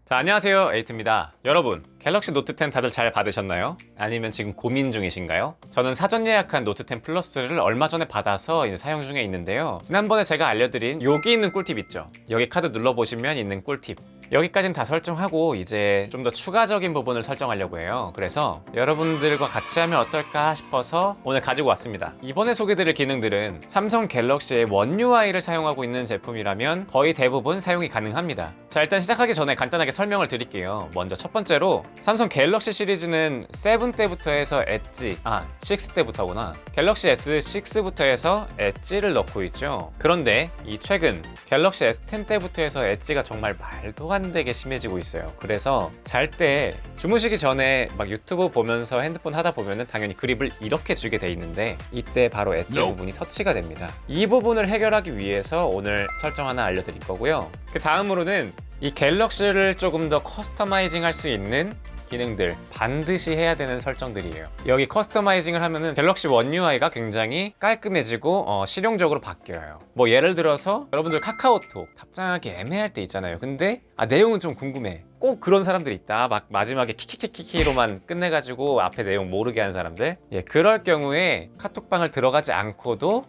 자, 안녕하세요, 에이트입니다. 여러분, 갤럭시 노트 10 다들 잘 받으셨나요? 아니면 지금 고민 중이신가요? 저는 사전 예약한 노트 10 플러스를 얼마 전에 받아서 이제 사용 중에 있는데요. 지난번에 제가 알려드린 여기 있는 꿀팁 있죠? 여기 카드 눌러보시면 있는 꿀팁. 여기까지는 다 설정하고 이제 좀 더 추가적인 부분을 설정하려고 해요. 그래서 여러분들과 같이 하면 어떨까 싶어서 오늘 가지고 왔습니다. 이번에 소개드릴 기능들은 삼성 갤럭시의 원 UI를 사용하고 있는 제품이라면 거의 대부분 사용이 가능합니다. 자, 일단 시작하기 전에 간단하게 설명을 드릴게요. 먼저 첫 번째로 삼성 갤럭시 시리즈는 7 때부터 해서 엣지, 6 때부터구나. 갤럭시 S6부터 해서 엣지를 넣고 있죠. 그런데 이 최근 갤럭시 S10 때부터 해서 엣지가 정말 말도 안 되게 심해지고 있어요. 그래서 잘 때 주무시기 전에 막 유튜브 보면서 핸드폰 하다 보면은 당연히 그립을 이렇게 주게 돼 있는데 이때 바로 엣지 부분이 터치가 됩니다. 이 부분을 해결하기 위해서 오늘 설정 하나 알려드릴 거고요. 그 다음으로는 이 갤럭시를 조금 더 커스터마이징 할 수 있는 기능들 반드시 해야 되는 설정들이에요. 여기 커스터마이징을 하면은 갤럭시 원 UI가 굉장히 깔끔해지고 실용적으로 바뀌어요. 뭐 예를 들어서 여러분들 카카오톡 답장하기 애매할 때 있잖아요. 근데 내용은 좀 궁금해. 꼭 그런 사람들 있다. 막 마지막에 키키키키로만 끝내가지고 앞에 내용 모르게 하는 사람들. 그럴 경우에 카톡방을 들어가지 않고도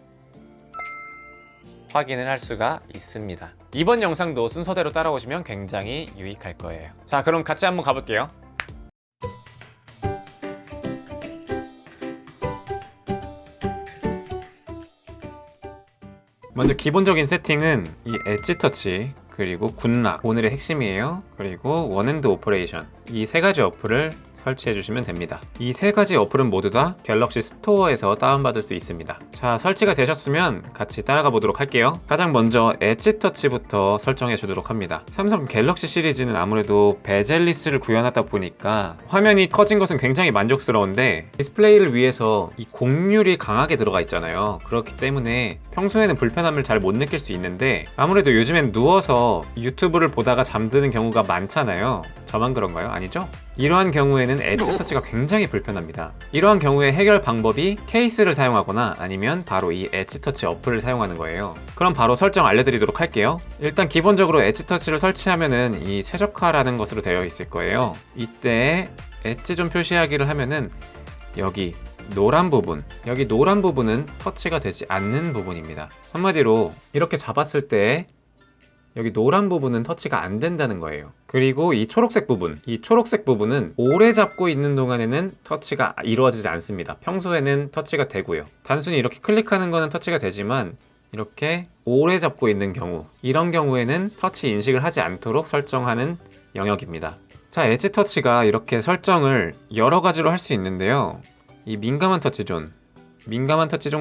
확인을 할 수가 있습니다. 이번 영상도 순서대로 따라오시면 굉장히 유익할 거예요. 자, 그럼 같이 한번 가볼게요. 먼저 기본적인 세팅은 이 엣지 터치, 그리고 굿락, 오늘의 핵심이에요. 그리고 원핸드 오퍼레이션, 이 세 가지 어플을 설치해 주시면 됩니다. 이 세 가지 어플은 모두 다 갤럭시 스토어에서 다운받을 수 있습니다. 자, 설치가 되셨으면 같이 따라가 보도록 할게요. 가장 먼저 엣지 터치부터 설정해 주도록 합니다. 삼성 갤럭시 시리즈는 아무래도 베젤리스를 구현하다 보니까 화면이 커진 것은 굉장히 만족스러운데 디스플레이를 위해서 이 곡률이 강하게 들어가 있잖아요. 그렇기 때문에 평소에는 불편함을 잘 못 느낄 수 있는데 아무래도 요즘엔 누워서 유튜브를 보다가 잠드는 경우가 많잖아요. 저만 그런가요? 아니죠? 이러한 경우에는 엣지 터치가 굉장히 불편합니다. 이러한 경우에 해결 방법이 케이스를 사용하거나 아니면 바로 이 엣지 터치 어플을 사용하는 거예요. 그럼 바로 설정 알려드리도록 할게요. 일단 기본적으로 엣지 터치를 설치하면은 이 최적화라는 것으로 되어 있을 거예요. 이때 엣지 좀 표시하기를 하면은 여기 노란 부분, 여기 노란 부분은 터치가 되지 않는 부분입니다. 한마디로 이렇게 잡았을 때 여기 노란 부분은 터치가 안 된다는 거예요. 그리고 이 초록색 부분, 이 초록색 부분은 오래 잡고 있는 동안에는 터치가 이루어지지 않습니다. 평소에는 터치가 되고요. 단순히 이렇게 클릭하는 거는 터치가 되지만 이렇게 오래 잡고 있는 경우, 이런 경우에는 터치 인식을 하지 않도록 설정하는 영역입니다. 자, 엣지 터치가 이렇게 설정을 여러 가지로 할 수 있는데요. 이 민감한 터치 존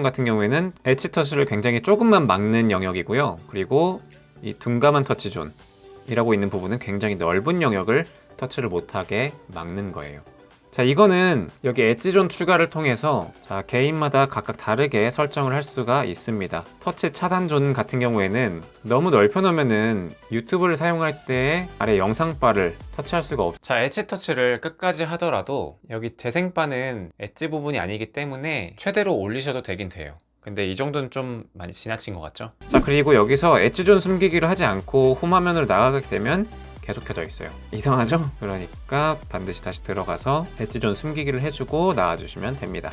같은 경우에는 엣지 터치를 굉장히 조금만 막는 영역이고요. 그리고 이 둔감한 터치 존이라고 있는 부분은 굉장히 넓은 영역을 터치를 못하게 막는 거예요. 자, 이거는 여기 엣지 존 추가를 통해서 개인마다 각각 다르게 설정을 할 수가 있습니다. 터치 차단 존 같은 경우에는 너무 넓혀 놓으면은 유튜브를 사용할 때 아래 영상바를 터치할 수가 없어요. 자, 엣지 터치를 끝까지 하더라도 여기 재생바는 엣지 부분이 아니기 때문에 최대로 올리셔도 되긴 돼요. 근데 이 정도는 좀 많이 지나친 것 같죠? 자, 그리고 여기서 엣지 존 숨기기를 하지 않고 홈 화면으로 나가게 되면 계속 켜져 있어요. 이상하죠? 그러니까 반드시 다시 들어가서 엣지 존 숨기기를 해주고 나와주시면 됩니다.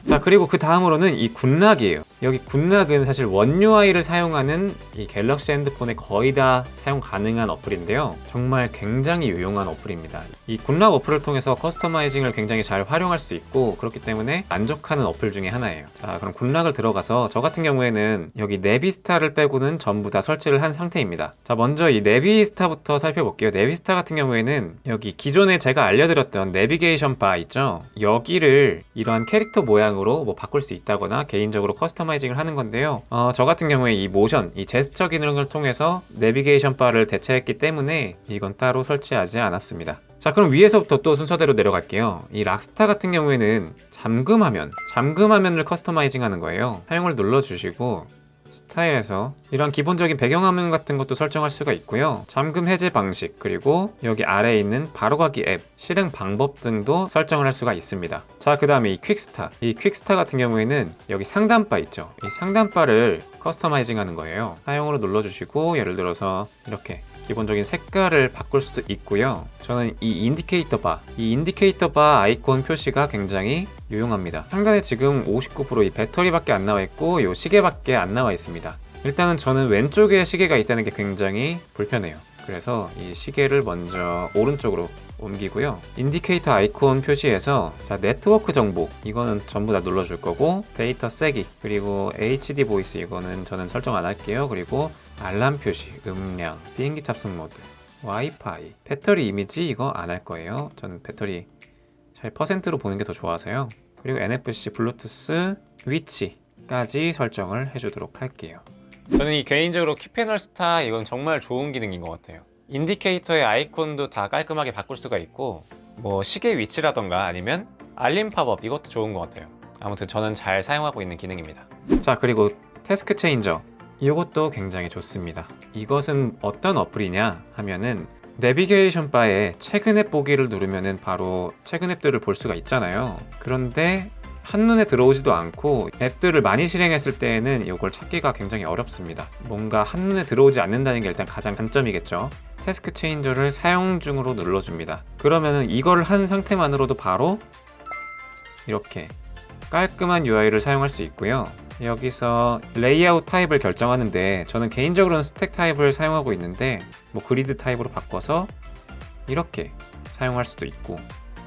자, 그리고 그 다음으로는 이 굿락이에요. 여기 굿락은 사실 원 UI를 사용하는 이 갤럭시 핸드폰에 거의 다 사용 가능한 어플인데요. 정말 굉장히 유용한 어플입니다. 이 굿락 어플을 통해서 커스터마이징을 굉장히 잘 활용할 수 있고 그렇기 때문에 만족하는 어플 중에 하나예요. 자, 그럼 굿락을 들어가서 저 같은 경우에는 여기 내비스타를 빼고는 전부 다 설치를 한 상태입니다. 자, 먼저 이 내비스타부터 살펴볼게요. 내비스타 같은 경우에는 여기 기존에 제가 알려드렸던 내비게이션 바 있죠? 여기를 이러한 캐릭터 모양으로 뭐 바꿀 수 있다거나 개인적으로 커스터마이징을 하는 건데요. 저 같은 경우에 이 모션, 이 제스처 기능을 통해서 내비게이션 바를 대체했기 때문에 이건 따로 설치하지 않았습니다. 자, 그럼 위에서부터 또 순서대로 내려갈게요. 이 락스타 같은 경우에는 잠금화면을 커스터마이징 하는 거예요. 사용을 눌러주시고 스타일에서 이런 기본적인 배경화면 같은 것도 설정할 수가 있고요. 잠금 해제 방식, 그리고 여기 아래에 있는 바로가기 앱, 실행 방법 등도 설정을 할 수가 있습니다. 자, 그 다음에 이 퀵스타 같은 경우에는 여기 상단바 있죠. 이 상단바를 커스터마이징 하는 거예요. 사용으로 눌러주시고 예를 들어서 이렇게 기본적인 색깔을 바꿀 수도 있고요. 저는 이 인디케이터 바 아이콘 표시가 굉장히 유용합니다. 상단에 지금 59% 이 배터리밖에 안 나와 있고 이 시계밖에 안 나와 있습니다. 일단은 저는 왼쪽에 시계가 있다는 게 굉장히 불편해요. 그래서 이 시계를 먼저 오른쪽으로 옮기고요. 인디케이터 아이콘 표시에서 자, 네트워크 정보 이거는 전부 다 눌러줄 거고, 데이터 세기, 그리고 HD 보이스 이거는 저는 설정 안 할게요. 그리고 알람 표시, 음량, 비행기 탑승 모드, 와이파이, 배터리 이미지 이거 안 할 거예요. 저는 배터리 잘 퍼센트로 보는 게 더 좋아서요. 그리고 NFC, 블루투스, 위치까지 설정을 해주도록 할게요. 저는 이 개인적으로 키패널 스타 이건 정말 좋은 기능인 것 같아요. 인디케이터의 아이콘도 다 깔끔하게 바꿀 수가 있고, 뭐 시계 위치라던가 아니면 알림 팝업 이것도 좋은 것 같아요. 아무튼 저는 잘 사용하고 있는 기능입니다. 자, 그리고 태스크 체인저 이것도 굉장히 좋습니다. 이것은 어떤 어플이냐 하면은 내비게이션 바에 최근 앱 보기를 누르면은 바로 최근 앱들을 볼 수가 있잖아요. 그런데 한눈에 들어오지도 않고 앱들을 많이 실행했을 때에는 이걸 찾기가 굉장히 어렵습니다. 뭔가 한눈에 들어오지 않는다는 게 일단 가장 단점이겠죠. 태스크 체인저를 사용 중으로 눌러줍니다. 그러면은 이걸 한 상태만으로도 바로 이렇게 깔끔한 UI를 사용할 수 있고요. 여기서 레이아웃 타입을 결정하는데 저는 개인적으로는 스택 타입을 사용하고 있는데 뭐 그리드 타입으로 바꿔서 이렇게 사용할 수도 있고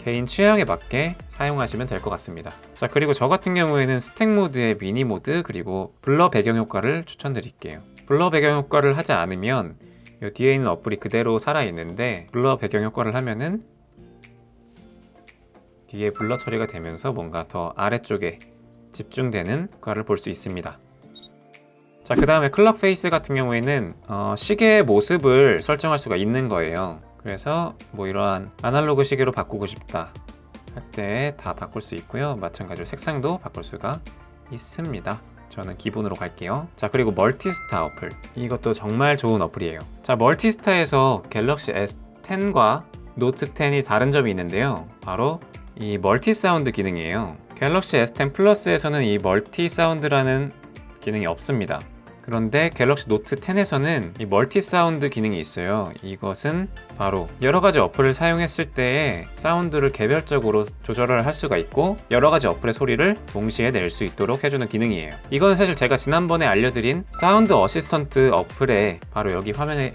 개인 취향에 맞게 사용하시면 될 것 같습니다. 자, 그리고 저 같은 경우에는 스택 모드의 미니 모드 그리고 블러 배경 효과를 추천드릴게요. 블러 배경 효과를 하지 않으면 이 뒤에 있는 어플이 그대로 살아있는데 블러 배경 효과를 하면은 뒤에 블러 처리가 되면서 뭔가 더 아래쪽에 집중되는 효과를 볼 수 있습니다. 자, 그 다음에 클럭 페이스 같은 경우에는 시계의 모습을 설정할 수가 있는 거예요. 그래서 뭐 이러한 아날로그 시계로 바꾸고 싶다 할 때 다 바꿀 수 있고요. 마찬가지로 색상도 바꿀 수가 있습니다. 저는 기본으로 갈게요. 자, 그리고 멀티스타 어플 이것도 정말 좋은 어플이에요. 자, 멀티스타에서 갤럭시 S10과 노트 10이 다른 점이 있는데요. 바로 이 멀티 사운드 기능이에요. 갤럭시 S10 플러스에서는 이 멀티 사운드라는 기능이 없습니다. 그런데 갤럭시 노트 10에서는 이 멀티 사운드 기능이 있어요. 이것은 바로 여러가지 어플을 사용했을 때의 사운드를 개별적으로 조절을 할 수가 있고 여러가지 어플의 소리를 동시에 낼 수 있도록 해주는 기능이에요. 이건 사실 제가 지난번에 알려드린 사운드 어시스턴트 어플에 바로 여기 화면에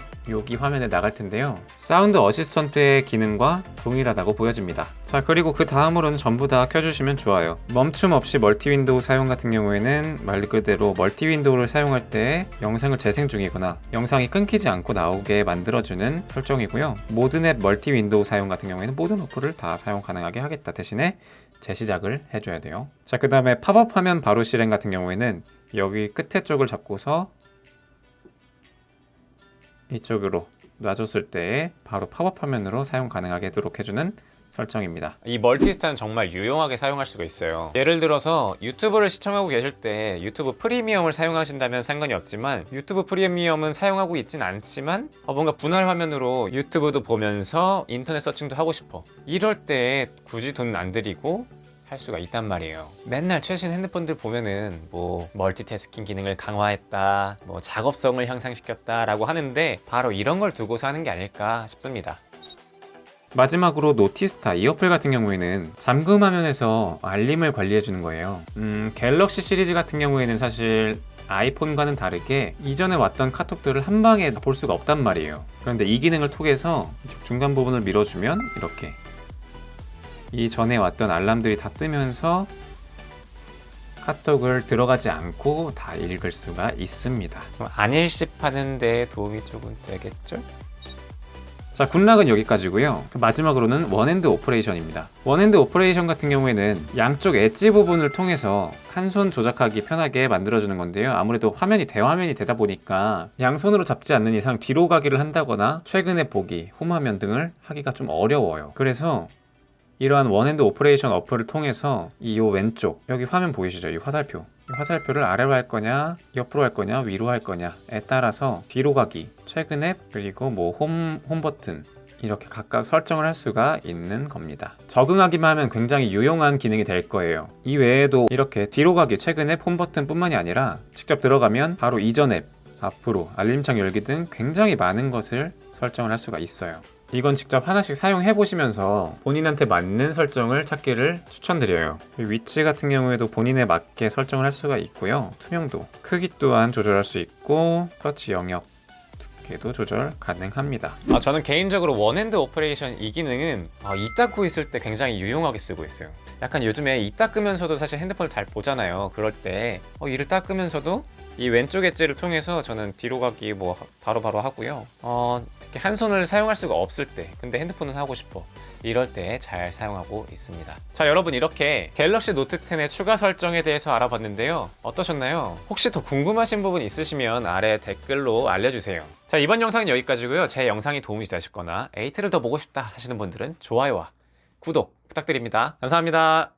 나갈 텐데요. 사운드 어시스턴트의 기능과 동일하다고 보여집니다. 자, 그리고 그 다음으로는 전부 다 켜주시면 좋아요. 멈춤 없이 멀티 윈도우 사용 같은 경우에는 말 그대로 멀티 윈도우를 사용할 때 영상을 재생 중이거나 영상이 끊기지 않고 나오게 만들어주는 설정이고요. 모든 앱 멀티 윈도우 사용 같은 경우에는 모든 어플을 다 사용 가능하게 하겠다 대신에 재시작을 해줘야 돼요. 자, 그 다음에 팝업 화면 바로 실행 같은 경우에는 여기 끝에 쪽을 잡고서 이쪽으로 놔줬을 때 바로 팝업 화면으로 사용 가능하게 하도록 해주는 설정입니다. 이 멀티스타는 정말 유용하게 사용할 수가 있어요. 예를 들어서 유튜브를 시청하고 계실 때 유튜브 프리미엄을 사용하신다면 상관이 없지만 유튜브 프리미엄은 사용하고 있진 않지만 뭔가 분할 화면으로 유튜브도 보면서 인터넷 서칭도 하고 싶어. 이럴 때 굳이 돈 안 들이고 할 수가 있단 말이에요. 맨날 최신 핸드폰들 보면은 뭐 멀티태스킹 기능을 강화했다, 뭐 작업성을 향상시켰다 라고 하는데 바로 이런 걸 두고서 하는 게 아닐까 싶습니다. 마지막으로 노티스타 이 어플 같은 경우에는 잠금 화면에서 알림을 관리해 주는 거예요. 갤럭시 시리즈 같은 경우에는 사실 아이폰과는 다르게 이전에 왔던 카톡들을 한 방에 볼 수가 없단 말이에요. 그런데 이 기능을 통해서 중간 부분을 밀어주면 이렇게 이전에 왔던 알람들이 다 뜨면서 카톡을 들어가지 않고 다 읽을 수가 있습니다. 안 일십하는데 도움이 조금 되겠죠? 자, 굿락은 여기까지고요. 마지막으로는 원핸드 오퍼레이션입니다. 원핸드 오퍼레이션 같은 경우에는 양쪽 엣지 부분을 통해서 한 손 조작하기 편하게 만들어주는 건데요. 아무래도 화면이 대화면이 되다 보니까 양손으로 잡지 않는 이상 뒤로 가기를 한다거나 최근에 보기, 홈화면 등을 하기가 좀 어려워요. 그래서 이러한 원핸드 오퍼레이션 어플을 통해서 이 왼쪽 여기 화면 보이시죠? 이 화살표 이 화살표를 아래로 할 거냐 옆으로 할 거냐 위로 할 거냐에 따라서 뒤로 가기, 최근 앱, 그리고 뭐 홈 버튼 이렇게 각각 설정을 할 수가 있는 겁니다. 적응하기만 하면 굉장히 유용한 기능이 될 거예요. 이 외에도 이렇게 뒤로 가기, 최근 앱, 홈 버튼 뿐만이 아니라 직접 들어가면 바로 이전 앱, 앞으로, 알림창 열기 등 굉장히 많은 것을 설정을 할 수가 있어요. 이건 직접 하나씩 사용해 보시면서 본인한테 맞는 설정을 찾기를 추천드려요. 위치 같은 경우에도 본인에 맞게 설정을 할 수가 있고요. 투명도, 크기 또한 조절할 수 있고 터치 영역, 두께도 조절 가능합니다. 저는 개인적으로 원핸드 오퍼레이션 이 기능은 이 닦고 있을 때 굉장히 유용하게 쓰고 있어요. 약간 요즘에 이 닦으면서도 사실 핸드폰을 잘 보잖아요. 그럴 때 이를 닦으면서도 이 왼쪽 엣지를 통해서 저는 뒤로 가기 뭐 바로바로 하고요. 특히 한 손을 사용할 수가 없을 때, 근데 핸드폰은 하고 싶어, 이럴 때 잘 사용하고 있습니다. 자, 여러분, 이렇게 갤럭시 노트 10의 추가 설정에 대해서 알아봤는데요. 어떠셨나요? 혹시 더 궁금하신 부분 있으시면 아래 댓글로 알려주세요. 자, 이번 영상은 여기까지고요. 제 영상이 도움이 되셨거나 에이트를 더 보고 싶다 하시는 분들은 좋아요와 구독 부탁드립니다. 감사합니다.